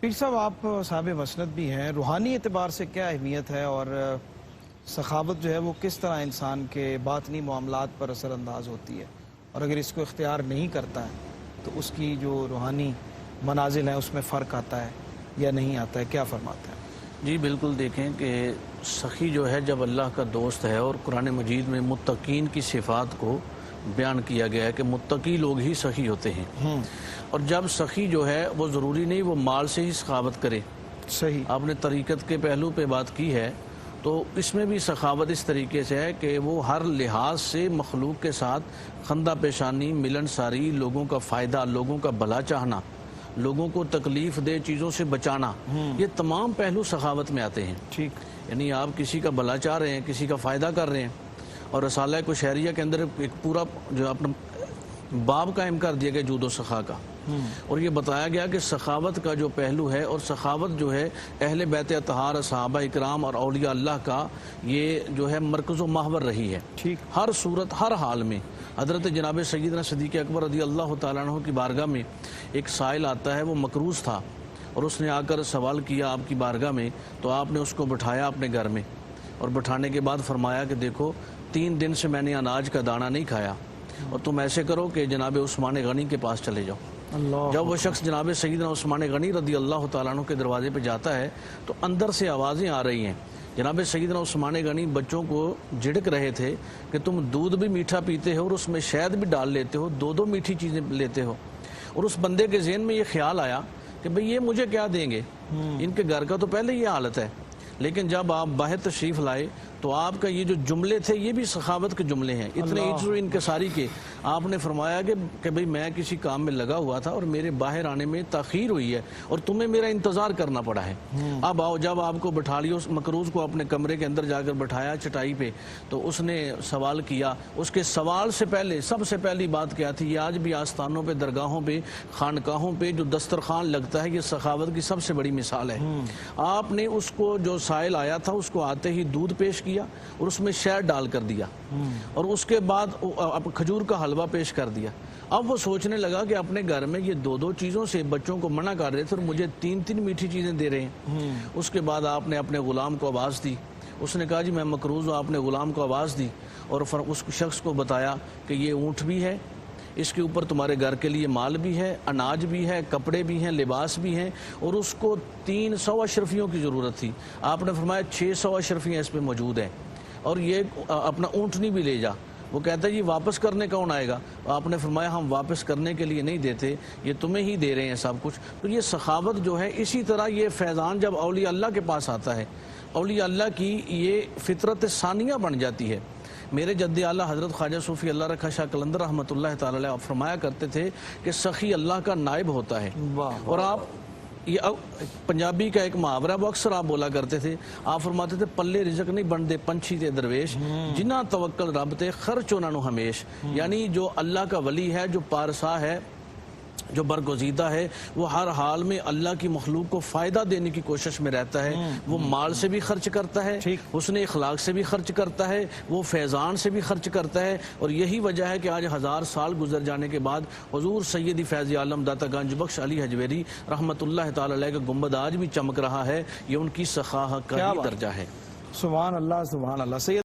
پیر صاحب آپ صاحب مسند بھی ہیں، روحانی اعتبار سے کیا اہمیت ہے اور سخاوت جو ہے وہ کس طرح انسان کے باطنی معاملات پر اثر انداز ہوتی ہے، اور اگر اس کو اختیار نہیں کرتا ہے تو اس کی جو روحانی منازل ہیں اس میں فرق آتا ہے یا نہیں آتا ہے، کیا فرماتے ہیں؟ جی بالکل، دیکھیں کہ سخی جو ہے جب اللہ کا دوست ہے، اور قرآن مجید میں متقین کی صفات کو بیان کیا گیا ہے کہ متقی لوگ ہی سخی ہوتے ہیں، اور جب سخی جو ہے وہ ضروری نہیں وہ مال سے ہی سخاوت کرے۔ صحیح، آپ نے طریقت کے پہلو پہ بات کی ہے، تو اس میں بھی سخاوت اس طریقے سے ہے کہ وہ ہر لحاظ سے مخلوق کے ساتھ خندہ پیشانی، ملن ساری، لوگوں کا فائدہ، لوگوں کا بھلا چاہنا، لوگوں کو تکلیف دہ چیزوں سے بچانا، یہ تمام پہلو سخاوت میں آتے ہیں۔ ٹھیک، یعنی آپ کسی کا بھلا چاہ رہے ہیں، کسی کا فائدہ کر رہے ہیں، اور رسالہ کشہریہ کے اندر ایک پورا جو اپنا باب قائم کر دیا گیا جود و سخا کا، اور یہ بتایا گیا کہ سخاوت کا جو پہلو ہے، اور سخاوت جو ہے اہل بیت اطہار، صحابہ اکرام اور اولیاء اللہ کا یہ جو ہے مرکز و محور رہی ہے۔ ٹھیک، ہر صورت، ہر حال میں حضرت جناب سیدنا صدیق اکبر رضی اللہ تعالیٰ عنہ کی بارگاہ میں ایک سائل آتا ہے، وہ مکروز تھا، اور اس نے آ کر سوال کیا آپ کی بارگاہ میں، تو آپ نے اس کو بٹھایا اپنے گھر میں، اور بٹھانے کے بعد فرمایا کہ دیکھو 3 دن سے میں نے اناج کا دانہ نہیں کھایا، اور تم ایسے کرو کہ جناب عثمان غنی کے پاس چلے جاؤ۔ اللہ، جب وہ شخص جناب سیدنا عثمان غنی رضی اللہ تعالیٰ عنہ کے دروازے پہ جاتا ہے تو اندر سے آوازیں آ رہی ہیں، جناب سیدنا عثمان غنی بچوں کو جھڑک رہے تھے کہ تم دودھ بھی میٹھا پیتے ہو اور اس میں شہد بھی ڈال لیتے ہو، 2 میٹھی چیزیں لیتے ہو۔ اور اس بندے کے ذہن میں یہ خیال آیا کہ بھئی یہ مجھے کیا دیں گے، ان کے گھر کا تو پہلے یہ حالت ہے۔ لیکن جب آپ باہر تشریف لائے تو آپ کا یہ جو جملے تھے یہ بھی سخاوت کے جملے ہیں، اتنے عجز و انکساری کے۔ آپ نے فرمایا کہ بھئی میں کسی کام میں لگا ہوا تھا اور میرے باہر آنے میں تاخیر ہوئی ہے اور تمہیں میرا انتظار کرنا پڑا ہے، اب آؤ۔ جب آپ کو بٹھا لیا، اس مکروز کو اپنے کمرے کے اندر جا کر بٹھایا چٹائی پہ، تو اس نے سوال کیا۔ اس کے سوال سے پہلے سب سے پہلی بات کیا تھی؟ یہ آج بھی آستانوں پہ، درگاہوں پہ، خانقاہوں پہ جو دسترخوان لگتا ہے، یہ سخاوت کی سب سے بڑی مثال ہے۔ آپ نے اس کو، جو سائل آیا تھا، اس کو آتے ہی دودھ پیش کیا اور اس میں شہد ڈال کر دیا، اور اس کے بعد کھجور کا حلوہ پیش کر دیا۔ اب وہ سوچنے لگا کہ اپنے گھر میں یہ 2 چیزوں سے بچوں کو منع کر رہے تھے اور مجھے 3 میٹھی چیزیں دے رہے ہیں۔ اس کے بعد آپ نے اپنے غلام کو آواز دی، اس نے کہا جی میں مکروز ہوں۔ آپ نے غلام کو آواز دی اور اس شخص کو بتایا کہ یہ اونٹ بھی ہے، اس کے اوپر تمہارے گھر کے لیے مال بھی ہے، اناج بھی ہے، کپڑے بھی ہیں، لباس بھی ہیں، اور اس کو 300 اشرفیوں کی ضرورت تھی۔ آپ نے فرمایا 600 اشرفیاں اس پہ موجود ہیں، اور یہ اپنا اونٹنی بھی لے جا۔ وہ کہتا ہے جی واپس کرنے کون آئے گا؟ آپ نے فرمایا ہم واپس کرنے کے لیے نہیں دیتے، یہ تمہیں ہی دے رہے ہیں سب کچھ۔ تو یہ سخاوت جو ہے، اسی طرح یہ فیضان جب اولیاء اللہ کے پاس آتا ہے، اولیاء اللہ کی یہ فطرت ثانیہ بن جاتی ہے۔ میرے جد اعلیٰ حضرت خواجہ صوفی اللہ رکھا شاہ قلندر رحمۃ اللہ تعالی علیہ فرمایا کرتے تھے کہ سخی اللہ کا نائب ہوتا ہے۔ اور آپ یہ پنجابی کا ایک محاورہ وہ اکثر آپ بولا کرتے تھے، آپ فرماتے تھے پلے رزق نہیں بنتے پنچھی تے درویش، جنہ توکل رب تے خرچ انہاں نو ہمیش۔ یعنی جو اللہ کا ولی ہے، جو پارسا ہے، جو برگزیدہ ہے، وہ ہر حال میں اللہ کی مخلوق کو فائدہ دینے کی کوشش میں رہتا ہے۔ وہ مال سے بھی خرچ کرتا ہے، حسن اخلاق سے بھی خرچ کرتا ہے، وہ فیضان سے بھی خرچ کرتا ہے، اور یہی وجہ ہے کہ آج 1000 سال گزر جانے کے بعد حضور سیدی فیض عالم داتا گنج بخش علی حجویری رحمۃ اللہ تعالی علیہ کا گنبد آج بھی چمک رہا ہے۔ یہ ان کی سخاوت کا ہی درجہ ہے۔ سبحان اللہ، سبحان اللہ۔